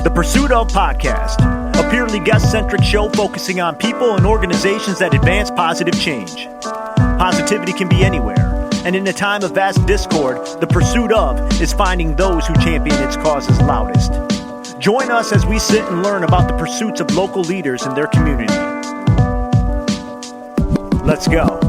The Pursuit of Podcast, a purely guest-centric show focusing on people and organizations that advance positive change. Positivity can be anywhere, and in a time of vast discord, the pursuit of is finding those who champion its causes loudest. Join us as we sit and learn about the pursuits of local leaders in their community. Let's go.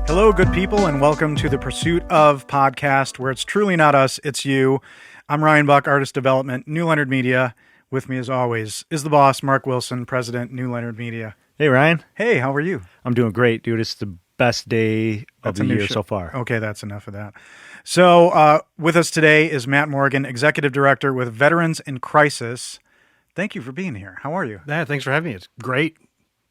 Hello, good people, and welcome to the Pursuit of Podcast, where it's truly not us, it's you. I'm Ryan Buck, Artist Development, New Leonard Media. With me, as always, is the boss, Mark Wilson, President, New Leonard Media. Hey, Ryan. Hey, how are you? I'm doing great, dude. It's the best day of the year so far. Okay, that's enough of that. So, with us today is Matt Morgan, Executive Director with Veterans in Crisis. Thank you for being here. How are you? Yeah, thanks for having me. It's great.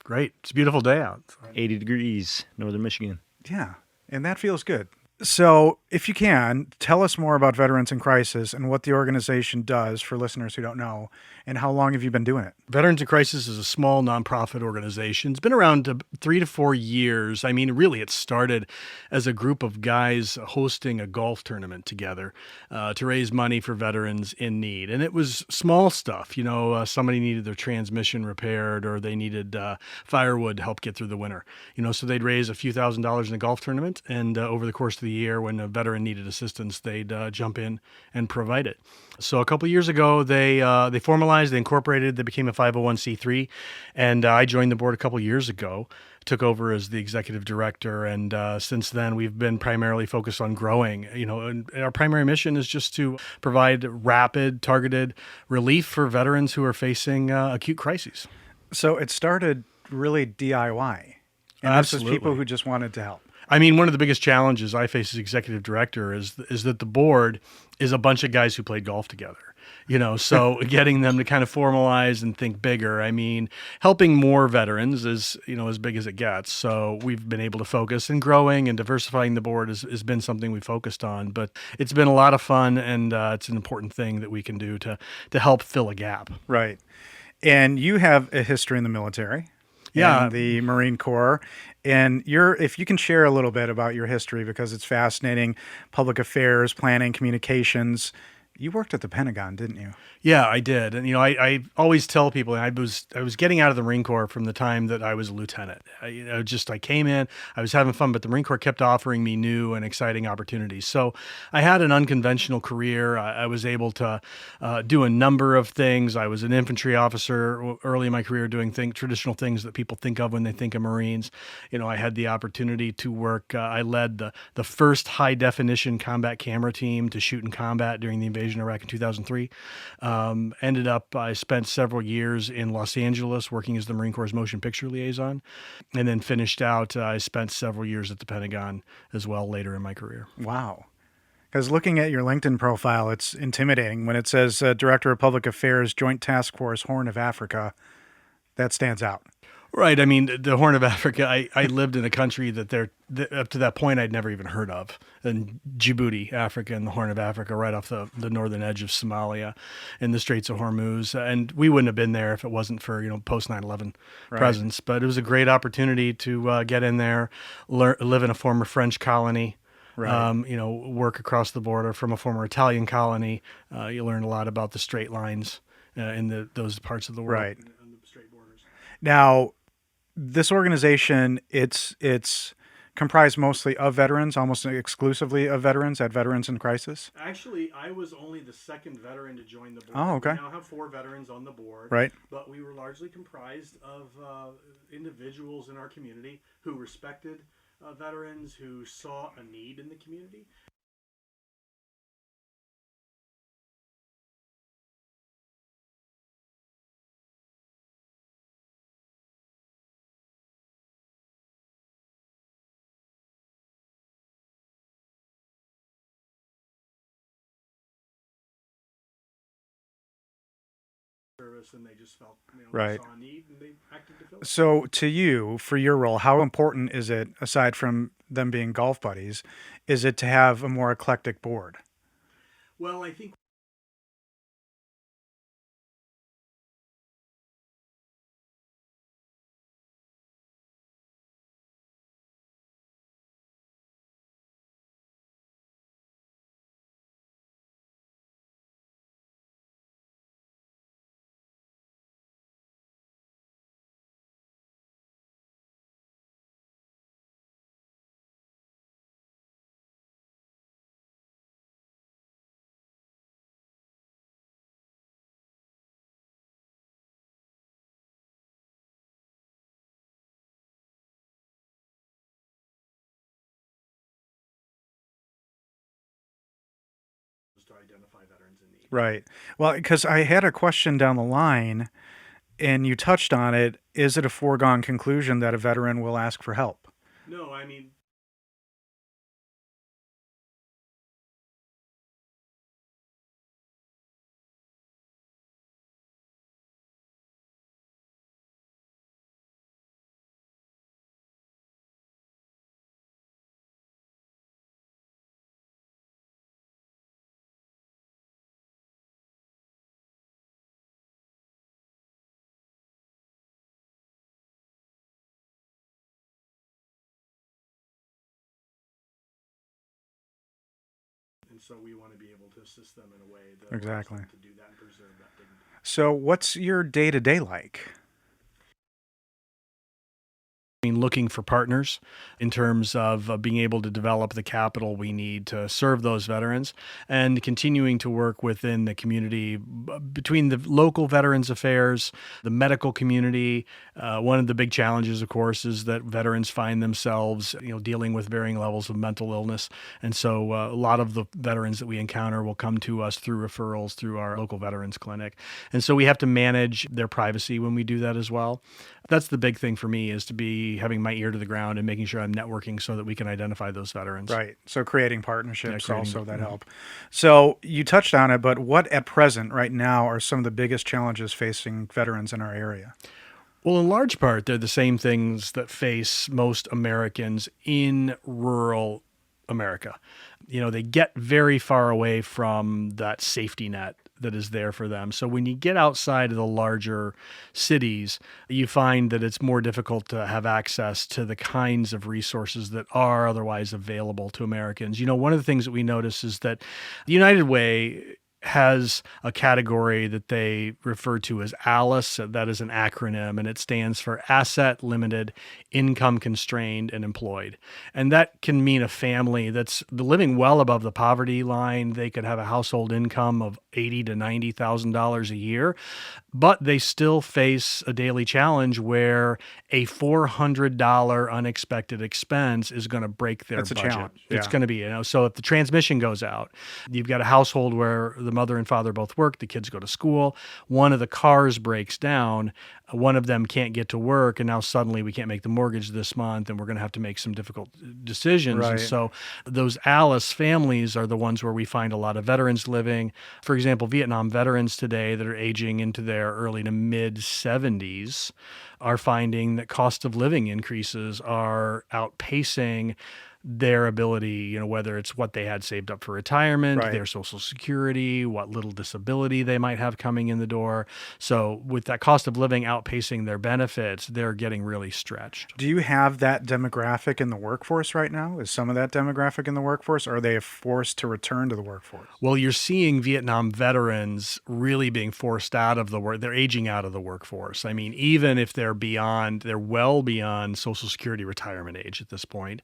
It's a beautiful day out. 80 degrees, Northern Michigan. Yeah, and that feels good. So, if you can, tell us more about Veterans in Crisis and what the organization does for listeners who don't know, and how long have you been doing it? Veterans in Crisis is a small nonprofit organization. It's been around 3 to 4 years. I mean, really, it started as a group of guys hosting a golf tournament together to raise money for veterans in need. And it was small stuff. You know, somebody needed their transmission repaired or they needed firewood to help get through the winter. You know, so they'd raise a few $1,000s in a golf tournament, and over the course of the year, when a veteran needed assistance, they'd jump in and provide it. So a couple of years ago, they formalized, they incorporated, they became a 501c3, and I joined the board a couple of years ago, took over as the executive director, and since then we've been primarily focused on growing. You know, and our primary mission is just to provide rapid, targeted relief for veterans who are facing acute crises. So it started really DIY, and Absolutely. This is people who just wanted to help. I mean, one of the biggest challenges I face as executive director is that the board is a bunch of guys who played golf together. You know, so getting them to kind of formalize and think bigger. I mean, helping more veterans is, you know, as big as it gets. So we've been able to focus, and growing and diversifying the board has been something we focused on. But it's been a lot of fun, and it's an important thing that we can do to help fill a gap. Right. And you have a history in the military. Yeah. And the Marine Corps. And if you can share a little bit about your history, because it's fascinating, public affairs, planning, communications. You worked at the Pentagon, didn't you? Yeah, I did. And, you know, I always tell people I was getting out of the Marine Corps from the time that I was a lieutenant. I came in, I was having fun, but the Marine Corps kept offering me new and exciting opportunities. So I had an unconventional career. I was able to do a number of things. I was an infantry officer early in my career, doing traditional things that people think of when they think of Marines. You know, I had the opportunity to work. I led the first high definition combat camera team to shoot in combat during the invasion of Iraq in 2003. I spent several years in Los Angeles working as the Marine Corps' motion picture liaison, and then finished out. I spent several years at the Pentagon as well later in my career. Wow. Because looking at your LinkedIn profile, it's intimidating when it says Director of Public Affairs, Joint Task Force, Horn of Africa. That stands out. Right. I mean, the Horn of Africa, I lived in a country that up to that point I'd never even heard of. And Djibouti, Africa, and the Horn of Africa, right off the northern edge of Somalia in the Straits of Hormuz. And we wouldn't have been there if it wasn't for, you know, post 9/11 presence. But it was a great opportunity to get in there, live in a former French colony. Right. You know, work across the border from a former Italian colony. You learn a lot about the straight lines in those parts of the world. Right. The straight borders. Now, this organization, it's comprised mostly of veterans, almost exclusively of veterans at Veterans in Crisis? Actually, I was only the second veteran to join the board. Oh, okay. We now have 4 veterans on the board. Right. But we were largely comprised of individuals in our community who respected veterans, who saw a need in the community. And they just felt, you know, right. saw a need and they acted to fill it. So to you, for your role, how important is it, aside from them being golf buddies, is it to have a more eclectic board? Well, I think to identify veterans in need. Right. Well, because I had a question down the line, and you touched on it. Is it a foregone conclusion that a veteran will ask for help? No, I mean, and so we want to be able to assist them in a way that Exactly. allows them to do that and preserve that dignity. So, what's your day-to-day like? I mean, looking for partners in terms of being able to develop the capital we need to serve those veterans and continuing to work within the community between the local Veterans Affairs, the medical community. One of the big challenges, of course, is that veterans find themselves, dealing with varying levels of mental illness. And so a lot of the veterans that we encounter will come to us through referrals through our local veterans clinic. And so we have to manage their privacy when we do that as well. That's the big thing for me, is to be having my ear to the ground and making sure I'm networking so that we can identify those veterans. Right. So, creating partnerships also that mhm. help. So, you touched on it, but what at present, right now, are some of the biggest challenges facing veterans in our area? Well, in large part, they're the same things that face most Americans in rural America. They get very far away from that safety net that is there for them. So when you get outside of the larger cities, you find that it's more difficult to have access to the kinds of resources that are otherwise available to Americans. One of the things that we notice is that the United Way has a category that they refer to as ALICE. That is an acronym, and it stands for Asset Limited, Income Constrained, and Employed. And that can mean a family that's living well above the poverty line. They could have a household income of $80,000 to $90,000 a year, but they still face a daily challenge where a $400 unexpected expense is going to break their That's a budget. challenge. It's Yeah. going to be, so if the transmission goes out, you've got a household where the mother and father both work, the kids go to school, one of the cars breaks down, one of them can't get to work, and now suddenly we can't make the mortgage this month, and we're going to have to make some difficult decisions. Right. And so those ALICE families are the ones where we find a lot of veterans living. For example, Vietnam veterans today that are aging into their early to mid 70s are finding that cost of living increases are outpacing their ability, whether it's what they had saved up for retirement, Right. their Social Security, what little disability they might have coming in the door. So with that cost of living outpacing their benefits, they're getting really stretched. Do you have that demographic in the workforce right now? Is some of that demographic in the workforce? Or are they forced to return to the workforce? Well, you're seeing Vietnam veterans really being forced out of the work. They're aging out of the workforce. I mean, even if they're well beyond Social Security retirement age at this point.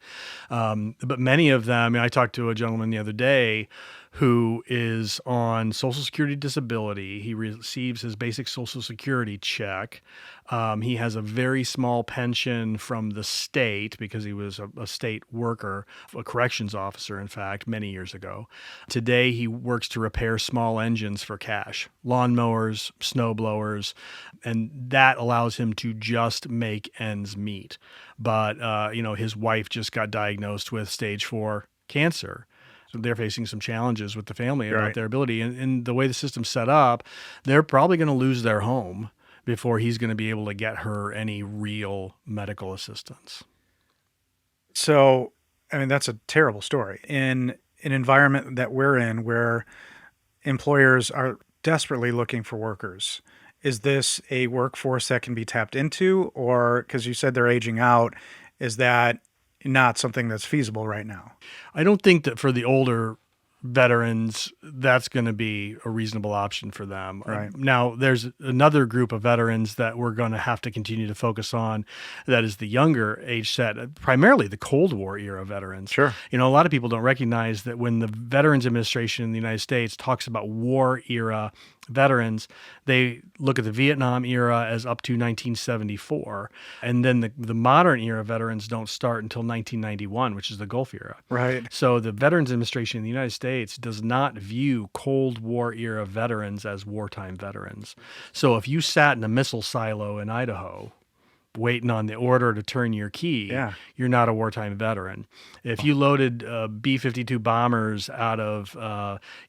But many of them, I talked to a gentleman the other day who is on Social Security disability. He receives his basic Social Security check. He has a very small pension from the state because he was a state worker, a corrections officer, in fact, many years ago. Today, he works to repair small engines for cash, lawnmowers, snow blowers, and that allows him to just make ends meet. But, his wife just got diagnosed with stage 4 cancer. So they're facing some challenges with the family about Right. their ability. And the way the system's set up, they're probably going to lose their home before he's going to be able to get her any real medical assistance. So, that's a terrible story. In an environment that we're in where employers are desperately looking for workers, is this a workforce that can be tapped into? Or, because you said they're aging out, is that not something that's feasible right now? I don't think that for the older veterans, that's going to be a reasonable option for them. Right. Now, there's another group of veterans that we're going to have to continue to focus on. That is the younger age set, primarily the Cold War era veterans. Sure. A lot of people don't recognize that when the Veterans Administration in the United States talks about war era veterans, they look at the Vietnam era as up to 1974. And then the modern era veterans don't start until 1991, which is the Gulf era. Right. So the Veterans Administration in the United States does not view Cold War era veterans as wartime veterans. So if you sat in a missile silo in Idaho waiting on the order to turn your key, you're not a wartime veteran. If you loaded B-52 bombers out of,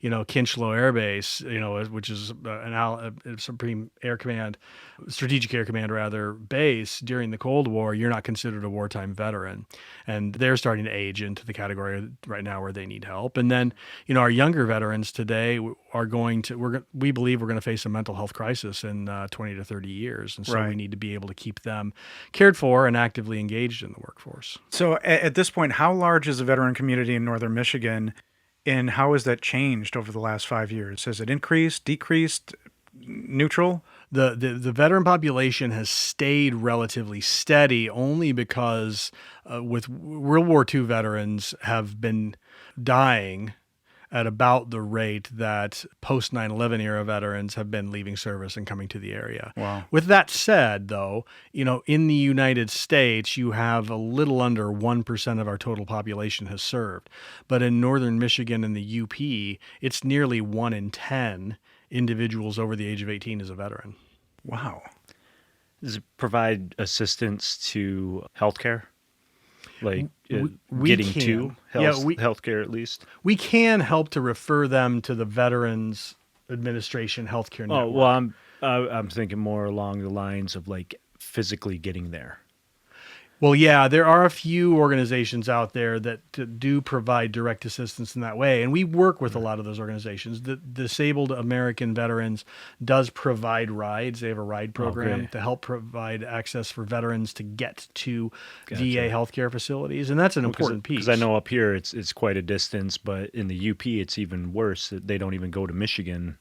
Kinchlow Air Base, which is a Supreme Air Command, Strategic Air Command rather, base during the Cold War, you're not considered a wartime veteran. And they're starting to age into the category right now where they need help. And then, our younger veterans today are we believe we're going to face a mental health crisis in 20 to 30 years. And so we need to be able to keep them cared for and actively engaged in the workforce. So at this point, how large is the veteran community in northern Michigan, and how has that changed over the last 5 years? Has it increased, decreased, neutral? The veteran population has stayed relatively steady only because with World War II veterans have been dying at about the rate that post 9/11 era veterans have been leaving service and coming to the area. Wow. With that said, though, in the United States, you have a little under 1% of our total population has served. But in northern Michigan and the UP, it's nearly 1 in 10 individuals over the age of 18 is a veteran. Wow. Does it provide assistance to healthcare? Like we getting can. to healthcare at least? We can help to refer them to the Veterans Administration Healthcare Network. Oh, well, I'm thinking more along the lines of like physically getting there. Well, yeah, there are a few organizations out there that do provide direct assistance in that way, and we work with a lot of those organizations. The Disabled American Veterans does provide rides. They have a ride program to help provide access for veterans to get to VA healthcare facilities, and that's an important piece. Because I know up here it's quite a distance, but in the UP it's even worse. They don't even go to Michigan.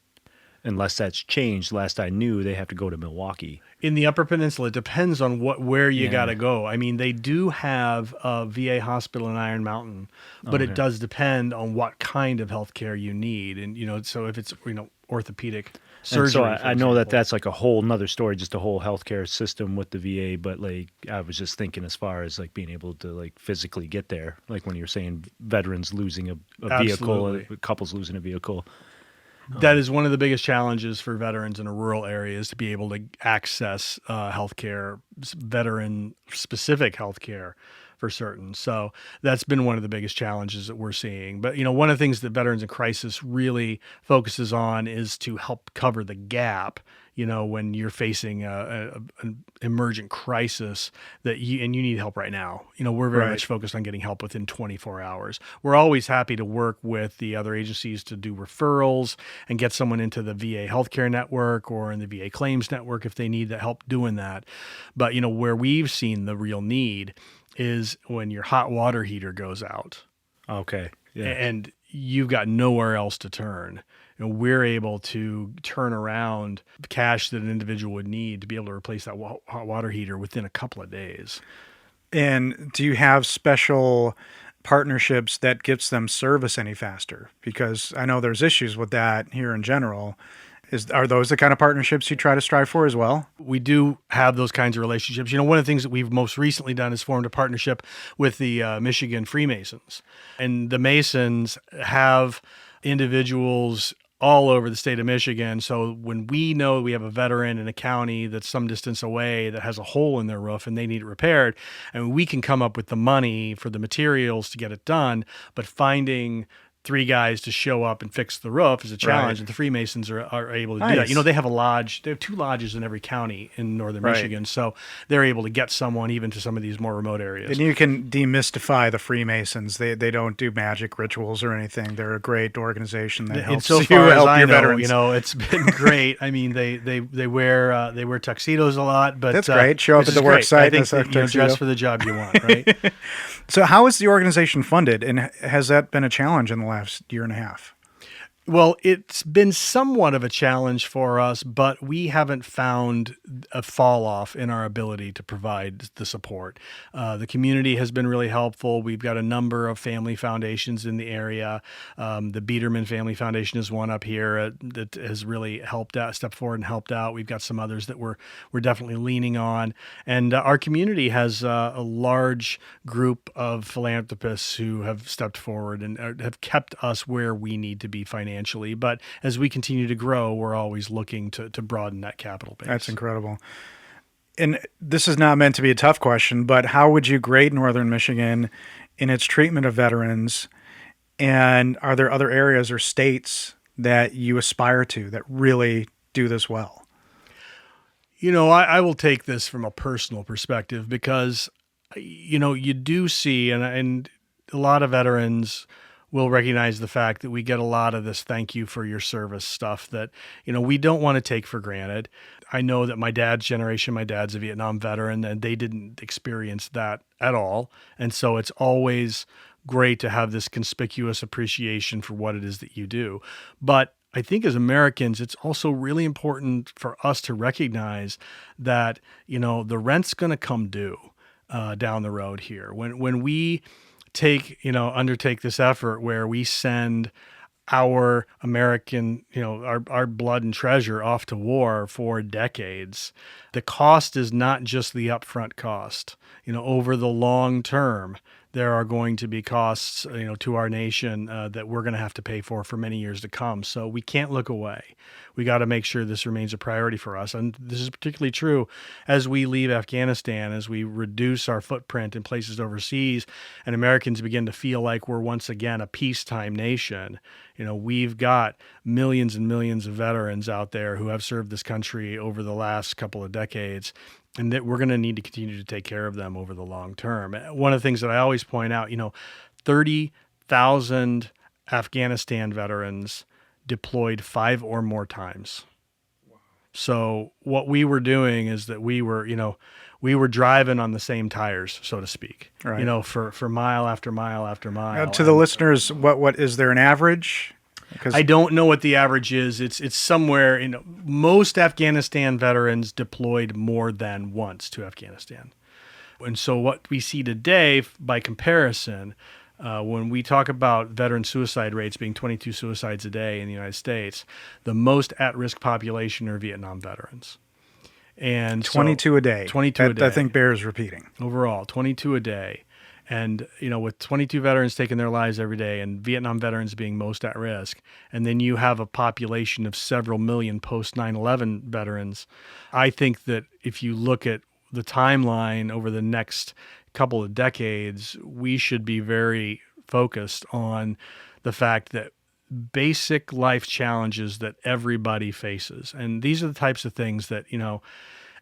Unless that's changed. Last I knew, they have to go to Milwaukee. In the Upper Peninsula, it depends on where you got to go. I mean, they do have a VA hospital in Iron Mountain, but it does depend on what kind of healthcare you need. And, so if it's, orthopedic surgery. And so I know that's like a whole nother story, just a whole healthcare system with the VA. But like, I was just thinking as far as like being able to like physically get there, like when you're saying veterans losing a vehicle, couples losing a vehicle. That is one of the biggest challenges for veterans in a rural area is to be able to access healthcare, veteran-specific healthcare for certain. So that's been one of the biggest challenges that we're seeing. But, one of the things that Veterans in Crisis really focuses on is to help cover the gap, when you're facing an emergent crisis and you need help right now. We're very much focused on getting help within 24 hours. We're always happy to work with the other agencies to do referrals and get someone into the VA healthcare network or in the VA claims network if they need the help doing that. But, where we've seen the real need is when your hot water heater goes out. Okay. Yeah. And you've got nowhere else to turn. We're able to turn around cash that an individual would need to be able to replace that hot water heater within a couple of days. And do you have special partnerships that gets them service any faster? Because I know there's issues with that here in general. Are those the kind of partnerships you try to strive for as well? We do have those kinds of relationships. One of the things that we've most recently done is formed a partnership with the Michigan Freemasons. And the Masons have individuals all over the state of Michigan. So when we know we have a veteran in a county that's some distance away that has a hole in their roof and they need it repaired, and we can come up with the money for the materials to get it done, but finding 3 guys to show up and fix the roof is a challenge, and the Freemasons are able to do that. They have a lodge. They have 2 lodges in every county in northern Michigan, so they're able to get someone even to some of these more remote areas. And you can demystify the Freemasons. They don't do magic rituals or anything. They're a great organization that helps so far you as help I your know, veterans. It's been great. I mean, they wear tuxedos a lot, but that's great. Show up at the work site. I think you're dressed for the job you want, right? So how is the organization funded, and has that been a challenge in the last year and a half? Well, it's been somewhat of a challenge for us, but we haven't found a fall off in our ability to provide the support. The community has been really helpful. We've got a number of family foundations in the area. The Biederman Family Foundation is one up here that has really helped out, stepped forward and helped out. We've got some others that we're definitely leaning on. And our community has a large group of philanthropists who have stepped forward and have kept us where we need to be financially. But as we continue to grow, we're always looking to broaden that capital base. That's incredible. And this is not meant to be a tough question, but how would you grade Northern Michigan in its treatment of veterans? And are there other areas or states that you aspire to that really do this well? I will take this from a personal perspective because, you do see, and a lot of veterans will recognize the fact that we get a lot of this thank you for your service stuff that, we don't want to take for granted. I know that my dad's generation, my dad's a Vietnam veteran, and they didn't experience that at all. And so it's always great to have this conspicuous appreciation for what it is that you do. But I think as Americans, it's also really important for us to recognize that, the rent's going to come due down the road here. When we undertake this effort where we send our American, our blood and treasure off to war for decades, the cost is not just the upfront cost. Over the long term, there are going to be costs, to our nation that we're going to have to pay for many years to come. So we can't look away. We got to make sure this remains a priority for us. And this is particularly true as we leave Afghanistan, as we reduce our footprint in places overseas, and Americans begin to feel like we're once again a peacetime nation. We've got millions and millions of veterans out there who have served this country over the last couple of decades, and that we're going to need to continue to take care of them over the long term. One of the things that I always point out, 30,000 Afghanistan veterans deployed 5 or more times. Wow. So what we were doing is that we were driving on the same tires, so to speak, right. For mile after mile after mile. To the listeners, what is there an average? Because I don't know what the average is. It's somewhere, most Afghanistan veterans deployed more than once to Afghanistan. And so what we see today, by comparison, when we talk about veteran suicide rates being 22 suicides a day in the United States, the most at-risk population are Vietnam veterans. And 22 a day. 22 a day. I think bears repeating. Overall, 22 a day. And, with 22 veterans taking their lives every day and Vietnam veterans being most at risk, and then you have a population of several million post 9/11 veterans, I think that if you look at the timeline over the next couple of decades, we should be very focused on the fact that basic life challenges that everybody faces. And these are the types of things that,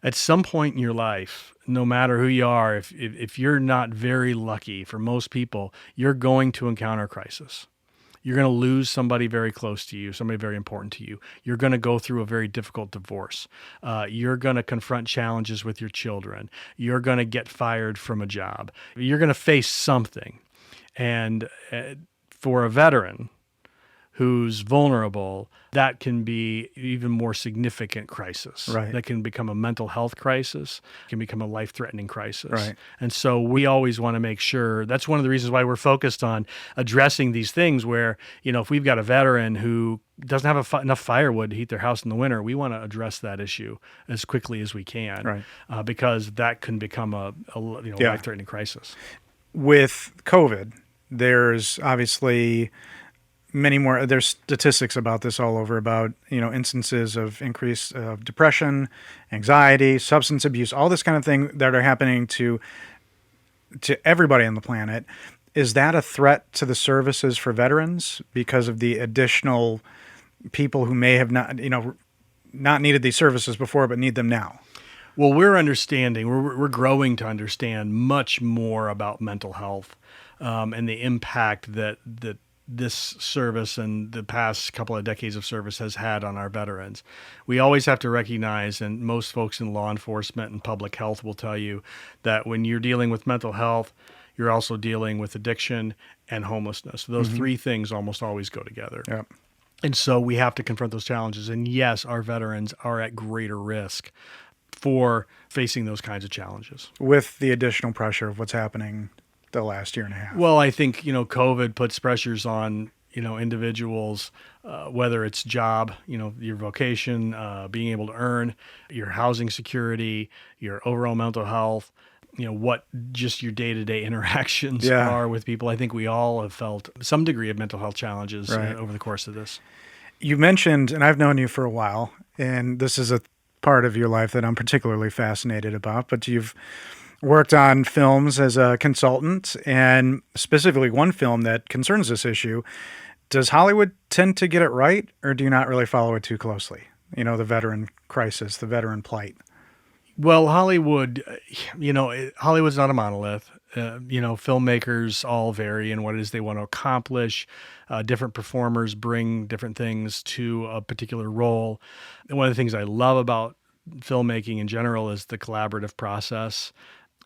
at some point in your life, no matter who you are, if you're not very lucky, for most people, you're going to encounter a crisis. You're going to lose somebody very close to you, somebody very important to you. You're going to go through a very difficult divorce. You're going to confront challenges with your children. You're going to get fired from a job. You're going to face something. And for a veteran who's vulnerable, that can be even more significant crisis. Right. That can become a mental health crisis, can become a life-threatening crisis. Right. And so we always want to make sure, that's one of the reasons why we're focused on addressing these things where, if we've got a veteran who doesn't have enough firewood to heat their house in the winter, we want to address that issue as quickly as we can. Right. Because that can become a life-threatening crisis. With COVID, there's obviously many more. There's statistics about this all over about, instances of increase of depression, anxiety, substance abuse, all this kind of thing that are happening to everybody on the planet. Is that a threat to the services for veterans because of the additional people who may have not needed these services before, but need them now? Well, we're growing to understand much more about mental health and the impact that this service and the past couple of decades of service has had on our veterans. We always have to recognize, and most folks in law enforcement and public health will tell you, that when you're dealing with mental health, you're also dealing with addiction and homelessness. Those three things almost always go together. Yep. And so we have to confront those challenges. And yes, our veterans are at greater risk for facing those kinds of challenges. With the additional pressure of what's happening the last year and a half. Well, I think, COVID puts pressures on, individuals, whether it's job, your vocation, being able to earn, your housing security, your overall mental health, what just your day-to-day interactions are with people. I think we all have felt some degree of mental health challenges over the course of this. You mentioned, and I've known you for a while, and this is a part of your life that I'm particularly fascinated about, but you've worked on films as a consultant, and specifically one film that concerns this issue. Does Hollywood tend to get it right, or do you not really follow it too closely? The veteran crisis, the veteran plight. Well, Hollywood, Hollywood's not a monolith. Filmmakers all vary in what it is they want to accomplish. Different performers bring different things to a particular role. And one of the things I love about filmmaking in general is the collaborative process.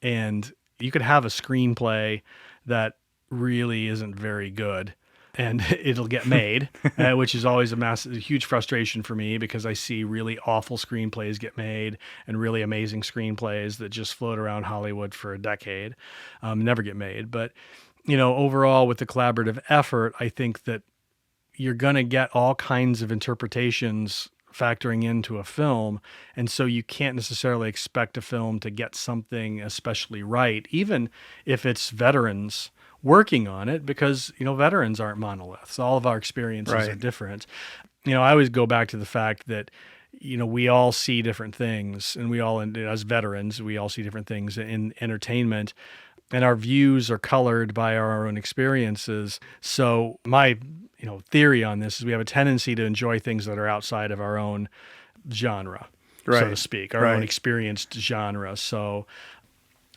And you could have a screenplay that really isn't very good, and it'll get made, which is always a huge frustration for me, because I see really awful screenplays get made and really amazing screenplays that just float around Hollywood for a decade, never get made. But, overall with the collaborative effort, I think that you're going to get all kinds of interpretations factoring into a film. And so you can't necessarily expect a film to get something especially right, even if it's veterans working on it, because, veterans aren't monoliths. All of our experiences are different. I always go back to the fact that, we all see different things, and as veterans, we all see different things in entertainment, and our views are colored by our own experiences. So my, theory on this is we have a tendency to enjoy things that are outside of our own genre, so to speak, our own experienced genre. So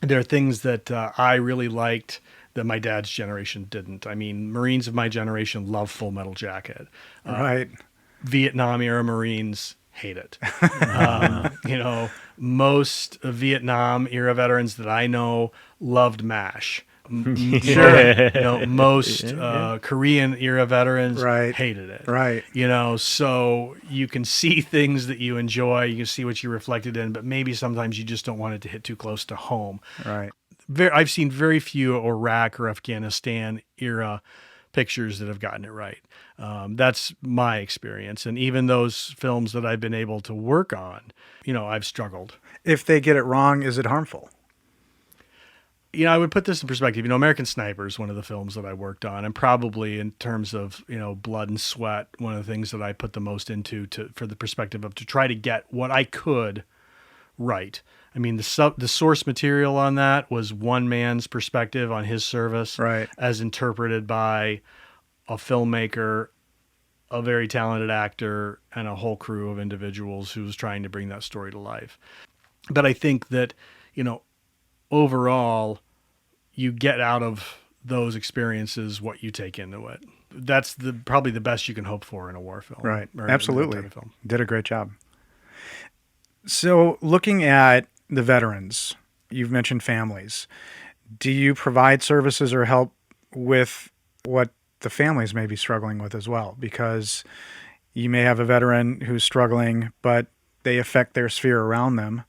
there are things that I really liked that my dad's generation didn't. I mean, Marines of my generation love Full Metal Jacket. Vietnam era Marines hate it. Most Vietnam era veterans that I know loved MASH. Most Korean era veterans hated it. So you can see things that you enjoy, you can see what you reflected in, but maybe sometimes you just don't want it to hit too close to home. I've seen very few Iraq or Afghanistan era pictures that have gotten it right. That's my experience. And even those films that I've been able to work on, I've struggled. If they get it wrong, is it harmful? I would put this in perspective. American Sniper is one of the films that I worked on, and probably in terms of, blood and sweat, one of the things that I put the most into for the perspective of to try to get what I could right. I mean, the source material on that was one man's perspective on his service, as interpreted by a filmmaker, a very talented actor, and a whole crew of individuals who was trying to bring that story to life. But I think that, overall, you get out of those experiences what you take into it. That's probably the best you can hope for in a war film. Right. Absolutely. Film. Did a great job. So looking at the veterans, you've mentioned families. Do you provide services or help with what the families may be struggling with as well? Because you may have a veteran who's struggling, but they affect their sphere around them.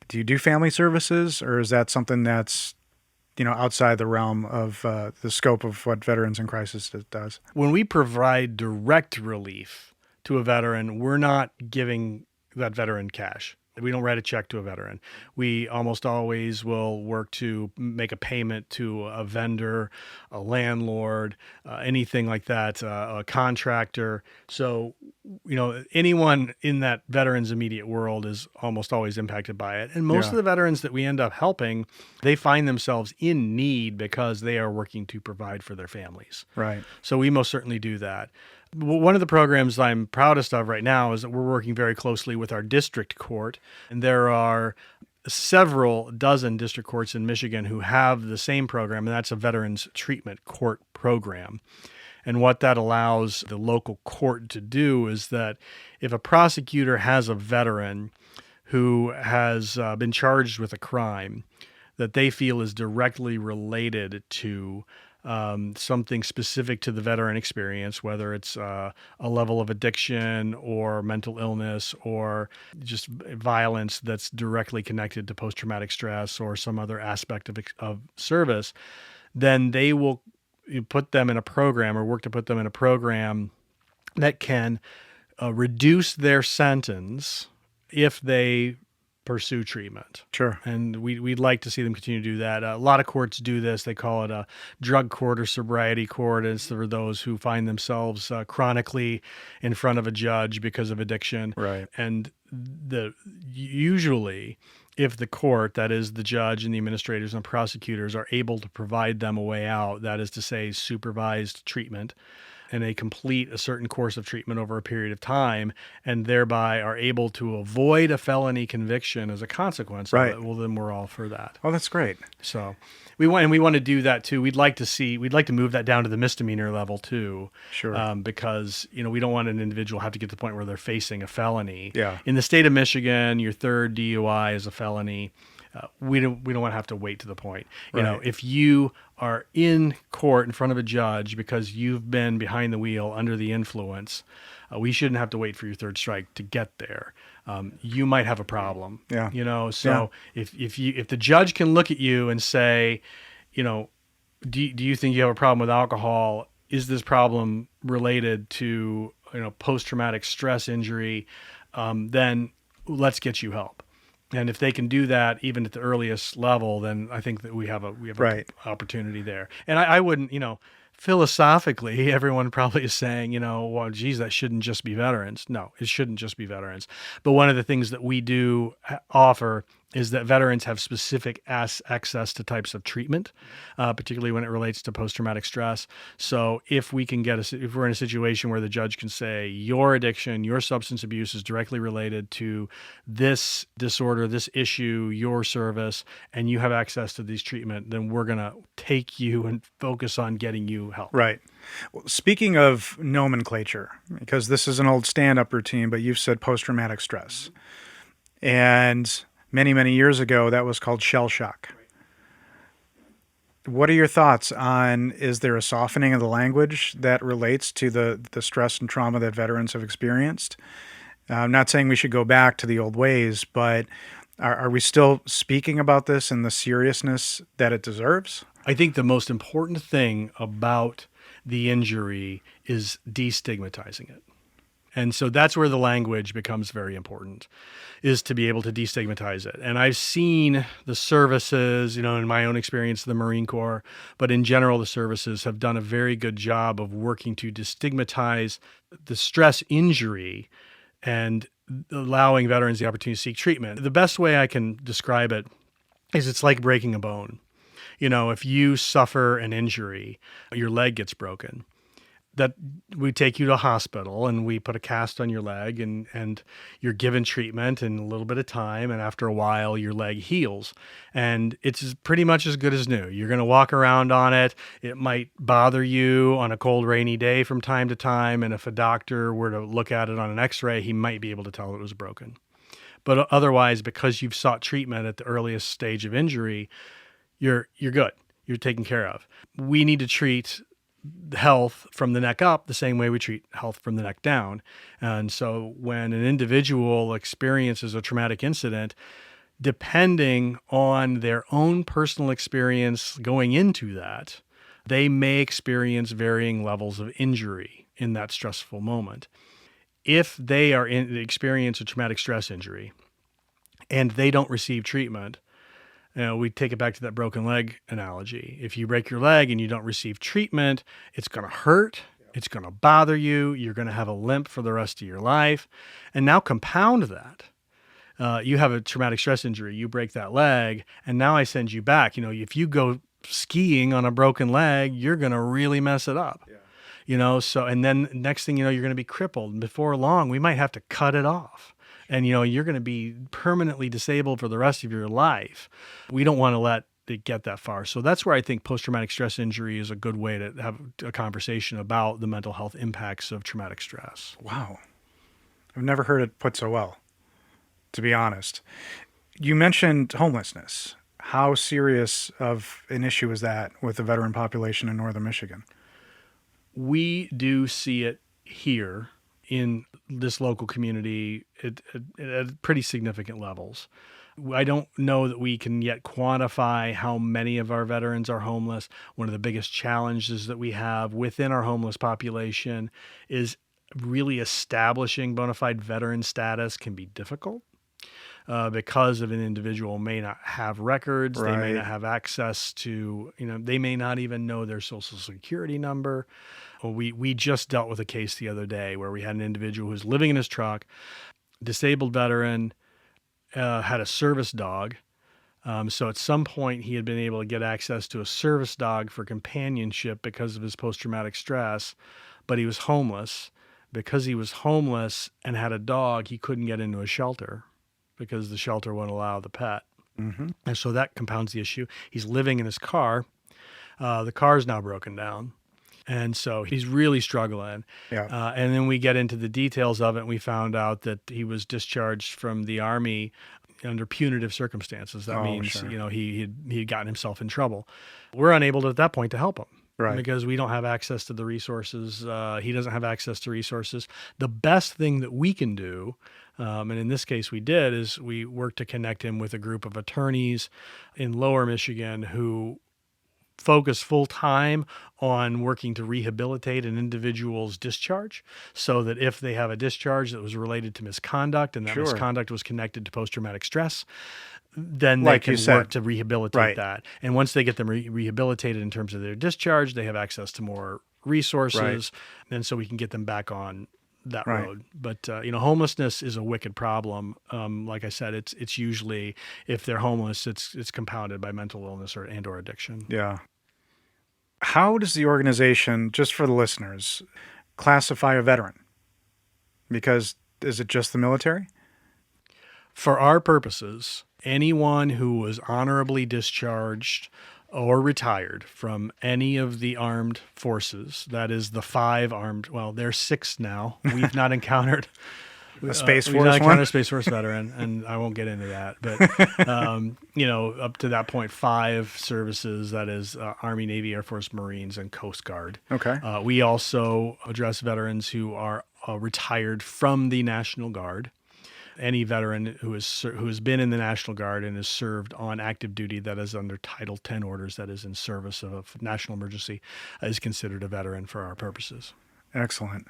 Do you do family services, or is that something that's, outside the realm of the scope of what Veterans in Crisis does? When we provide direct relief to a veteran, we're not giving that veteran cash. We don't write a check to a veteran. We almost always will work to make a payment to a vendor, a landlord, anything like that, a contractor. So, anyone in that veteran's immediate world is almost always impacted by it. And most of the veterans that we end up helping, they find themselves in need because they are working to provide for their families. Right. So we most certainly do that. One of the programs I'm proudest of right now is that we're working very closely with our district court, and there are several dozen district courts in Michigan who have the same program, and that's a Veterans Treatment Court program. And what that allows the local court to do is that if a prosecutor has a veteran who has been charged with a crime that they feel is directly related to something specific to the veteran experience, whether it's a level of addiction or mental illness or just violence that's directly connected to post-traumatic stress or some other aspect of service, then they will put them in a program or work to put them in a program that can reduce their sentence if they pursue treatment. Sure. And we'd like to see them continue to do that. A lot of courts do this. They call it a drug court or sobriety court. It's for those who find themselves chronically in front of a judge because of addiction. Right. And usually, if the court, that is the judge and the administrators and prosecutors, are able to provide them a way out, that is to say supervised treatment, and they complete a certain course of treatment over a period of time and thereby are able to avoid a felony conviction as a consequence right. of it, well, then we're all for that. Oh, that's great. So we want to do that too. We'd like to move that down to the misdemeanor level too. Sure. Because, we don't want an individual have to get to the point where they're facing a felony. Yeah. In the state of Michigan, your third DUI is a felony. We don't want to have to wait to the point. If you are in court in front of a judge because you've been behind the wheel under the influence, we shouldn't have to wait for your third strike to get there. You might have a problem. Yeah. If the judge can look at you and say, do you think you have a problem with alcohol? Is this problem related to post-traumatic stress injury? Then let's get you help. And if they can do that even at the earliest level, then I think that we have right. an opportunity there. And I wouldn't, philosophically, everyone probably is saying, well, geez, that shouldn't just be veterans. No, it shouldn't just be veterans. But one of the things that we do offer is that veterans have specific access to types of treatment, particularly when it relates to post-traumatic stress. So if we can if we're in a situation where the judge can say your addiction, your substance abuse is directly related to this disorder, this issue, your service, and you have access to these treatment, then we're going to take you and focus on getting you help. Right. Well, speaking of nomenclature, because this is an old stand-up routine, but you've said post-traumatic stress. And many, many years ago, that was called shell shock. What are your thoughts on, is there a softening of the language that relates to the stress and trauma that veterans have experienced? I'm not saying we should go back to the old ways, but are we still speaking about this in the seriousness that it deserves? I think the most important thing about the injury is destigmatizing it. And so that's where the language becomes very important, is to be able to destigmatize it. And I've seen the services, in my own experience, the Marine Corps, but in general, the services have done a very good job of working to destigmatize the stress injury and allowing veterans the opportunity to seek treatment. The best way I can describe it is it's like breaking a bone. If you suffer an injury, your leg gets broken, that we take you to a hospital and we put a cast on your leg and you're given treatment in a little bit of time. And after a while, your leg heals and it's pretty much as good as new. You're going to walk around on it. It might bother you on a cold, rainy day from time to time. And if a doctor were to look at it on an x-ray, he might be able to tell it was broken. But otherwise, because you've sought treatment at the earliest stage of injury, you're good. You're taken care of. We need to treat health from the neck up the same way we treat health from the neck down. And so when an individual experiences a traumatic incident, depending on their own personal experience going into that, they may experience varying levels of injury in that stressful moment. If they experience a traumatic stress injury and they don't receive treatment, we take it back to that broken leg analogy. If you break your leg and you don't receive treatment, it's going to hurt. It's going to bother you. You're going to have a limp for the rest of your life. And now compound that. You have a traumatic stress injury. You break that leg. And now I send you back. If you go skiing on a broken leg, you're going to really mess it up. Yeah. And then next thing you know, you're going to be crippled. And before long, we might have to cut it off. And, you're going to be permanently disabled for the rest of your life. We don't want to let it get that far. So that's where I think post-traumatic stress injury is a good way to have a conversation about the mental health impacts of traumatic stress. Wow. I've never heard it put so well, to be honest. You mentioned homelessness. How serious of an issue is that with the veteran population in northern Michigan? We do see it here in this local community at pretty significant levels. I don't know that we can yet quantify how many of our veterans are homeless. One of the biggest challenges that we have within our homeless population is really establishing bona fide veteran status can be difficult. Because of an individual may not have records, they may not have access to, they may not even know their social security number. Well, we just dealt with a case the other day where we had an individual who was living in his truck, disabled veteran, had a service dog. So at some point he had been able to get access to a service dog for companionship because of his post-traumatic stress, but he was homeless. Because he was homeless and had a dog, he couldn't get into a shelter because the shelter wouldn't allow the pet. Mm-hmm. And so that compounds the issue. He's living in his car. The car's now broken down. And so he's really struggling. Yeah. And then we get into the details of it, and we found out that he was discharged from the Army under punitive circumstances. That means, sure. He'd gotten himself in trouble. We're unable at that point to help him. Right. Because we don't have access to the resources. He doesn't have access to resources. The best thing that we can do, and in this case we did, is we worked to connect him with a group of attorneys in Lower Michigan who focus full time on working to rehabilitate an individual's discharge, so that if they have a discharge that was related to misconduct and that misconduct was connected to post-traumatic stress, then they can work to rehabilitate that. And once they get them rehabilitated in terms of their discharge, they have access to more resources, and so we can get them back on that road. But homelessness is a wicked problem. Like I said, it's usually, if they're homeless, it's compounded by mental illness or addiction. Yeah. How does the organization, just for the listeners, classify a veteran? Because is it just the military? For our purposes, anyone who was honorably discharged or retired from any of the armed forces, that is the 5 armed, well, there's 6 now. We've not encountered a Space Force we've not encountered one? a Space Force veteran, and I won't get into that. But, up to that point, 5 services, that is Army, Navy, Air Force, Marines, and Coast Guard. Okay. We also address veterans who are retired from the National Guard. Any veteran who has been in the National Guard and has served on active duty that is under Title 10 orders, that is in service of national emergency, is considered a veteran for our purposes. Excellent.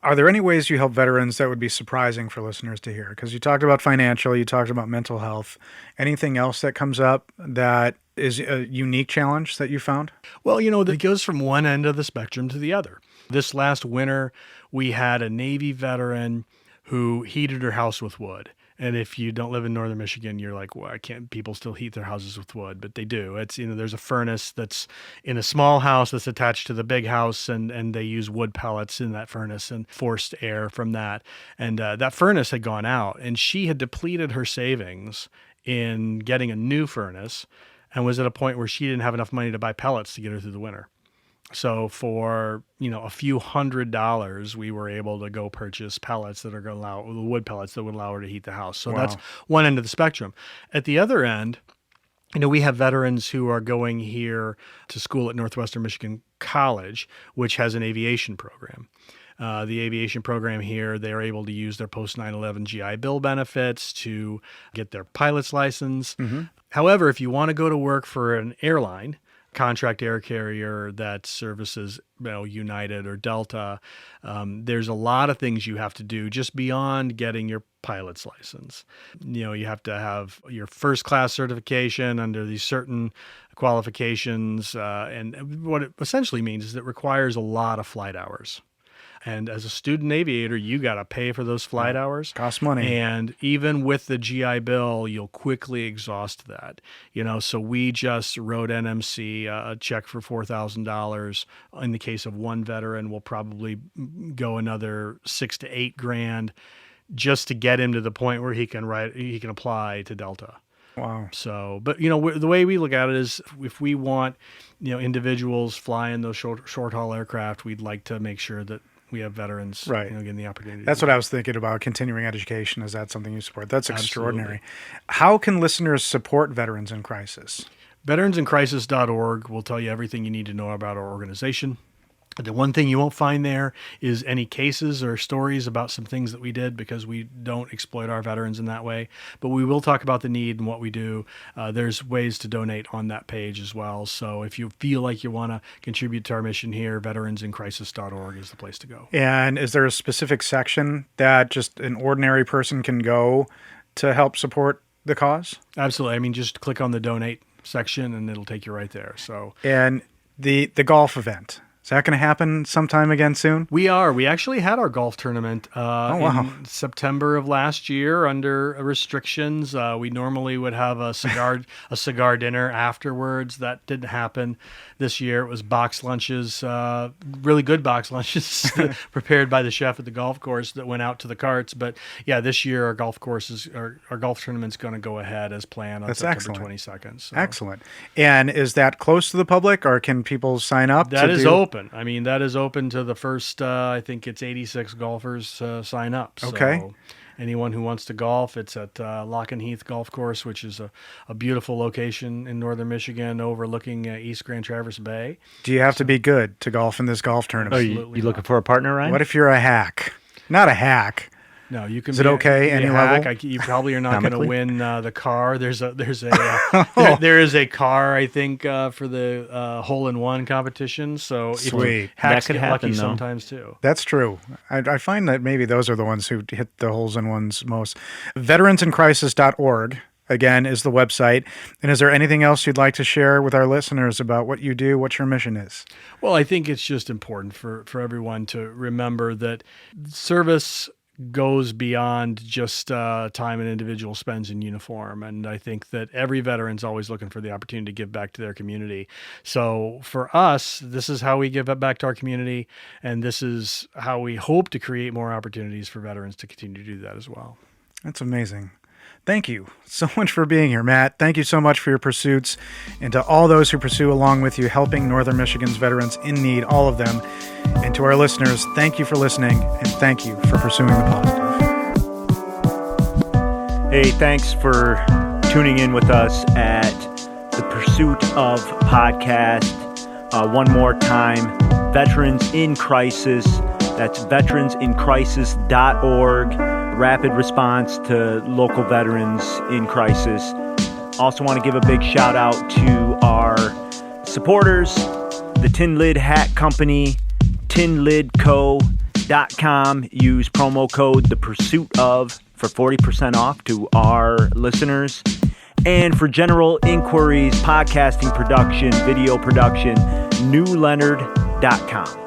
Are there any ways you help veterans that would be surprising for listeners to hear? Because you talked about financial, you talked about mental health. Anything else that comes up that is a unique challenge that you found? Well, it goes from one end of the spectrum to the other. This last winter, we had a Navy veteran who heated her house with wood. And if you don't live in northern Michigan, you're like, why can't people still heat their houses with wood? But they do. It's, there's a furnace that's in a small house that's attached to the big house, and they use wood pellets in that furnace and forced air from that. And that furnace had gone out, and she had depleted her savings in getting a new furnace and was at a point where she didn't have enough money to buy pellets to get her through the winter. So for, a few $100s, we were able to go purchase pellets that are going to allow, wood pellets that would allow her to heat the house. So that's one end of the spectrum. At the other end, we have veterans who are going here to school at Northwestern Michigan College, which has an aviation program. The aviation program here, they are able to use their post 9/11 GI Bill benefits to get their pilot's license. Mm-hmm. However, if you want to go to work for an airline, contract air carrier that services, United or Delta, there's a lot of things you have to do just beyond getting your pilot's license. You have to have your first class certification under these certain qualifications. And what it essentially means is it requires a lot of flight hours. And as a student aviator, you got to pay for those flight hours. Costs money. And even with the GI Bill, you'll quickly exhaust that. So we just wrote NMC a check for $4,000. In the case of one veteran, we'll probably go another $6,000 to $8,000 just to get him to the point where he can apply to Delta. Wow. So, but the way we look at it is, if we want individuals flying those short haul aircraft, we'd like to make sure that we have veterans Right. getting the opportunity. That's what I was thinking about, continuing education. Is that something you support? That's extraordinary. Absolutely. How can listeners support veterans in crisis? Veteransincrisis.org will tell you everything you need to know about our organization. The one thing you won't find there is any cases or stories about some things that we did, because we don't exploit our veterans in that way. But we will talk about the need and what we do. There's ways to donate on that page as well. So if you feel like you want to contribute to our mission here, veteransincrisis.org is the place to go. And is there a specific section that just an ordinary person can go to help support the cause? Absolutely. I mean, just click on the donate section and it'll take you right there. So, And the golf event, is that going to happen sometime again soon? we actually had our golf tournament in September of last year under restrictions. We normally would have a cigar dinner afterwards. That didn't happen this year. It was box lunches, really good box lunches prepared by the chef at the golf course that went out to the carts. But yeah, this year our golf tournament's going to go ahead as planned on That's September excellent. 22nd. So. Excellent. And is that close to the public, or can people sign up? That is open. I mean, that is open to the first, I think it's 86 golfers sign up. So Okay. anyone who wants to golf, it's at Lock-and-Heath Golf Course, which is a beautiful location in northern Michigan overlooking East Grand Traverse Bay. Do you have to be good to golf in this golf Oh, tournament? you looking for a partner, Ryan? What if you're a hack? Not a hack. No, you can. Is it be okay, be any hack. level? You probably are not going to Comically? win the car. There is a car, I think, for the hole-in-one competition. So if Sweet. hacks That could get lucky happen, though. sometimes too. That's true. I find that maybe those are the ones who hit the holes in ones most. Veteransincrisis.org, again, is the website. And is there anything else you'd like to share with our listeners about what you do, what your mission is? Well, I think it's just important for everyone to remember that service goes beyond just time an individual spends in uniform. And I think that every veteran's always looking for the opportunity to give back to their community. So for us, this is how we give back to our community. And this is how we hope to create more opportunities for veterans to continue to do that as well. That's amazing. Thank you so much for being here, Matt. Thank you so much for your pursuits, and to all those who pursue along with you, helping Northern Michigan's veterans in need, all of them. And to our listeners, thank you for listening, and thank you for pursuing the positive. Hey, thanks for tuning in with us at the Pursuit of Podcast. One more time, Veterans in Crisis. That's veteransincrisis.org. Rapid response to local veterans in crisis. Also want to give a big shout out to our supporters, the Tin Lid Hat Company, tinlidco.com. Use promo code ThePursuitOf for 40% off to our listeners. And for general inquiries, podcasting production, video production, newleonard.com.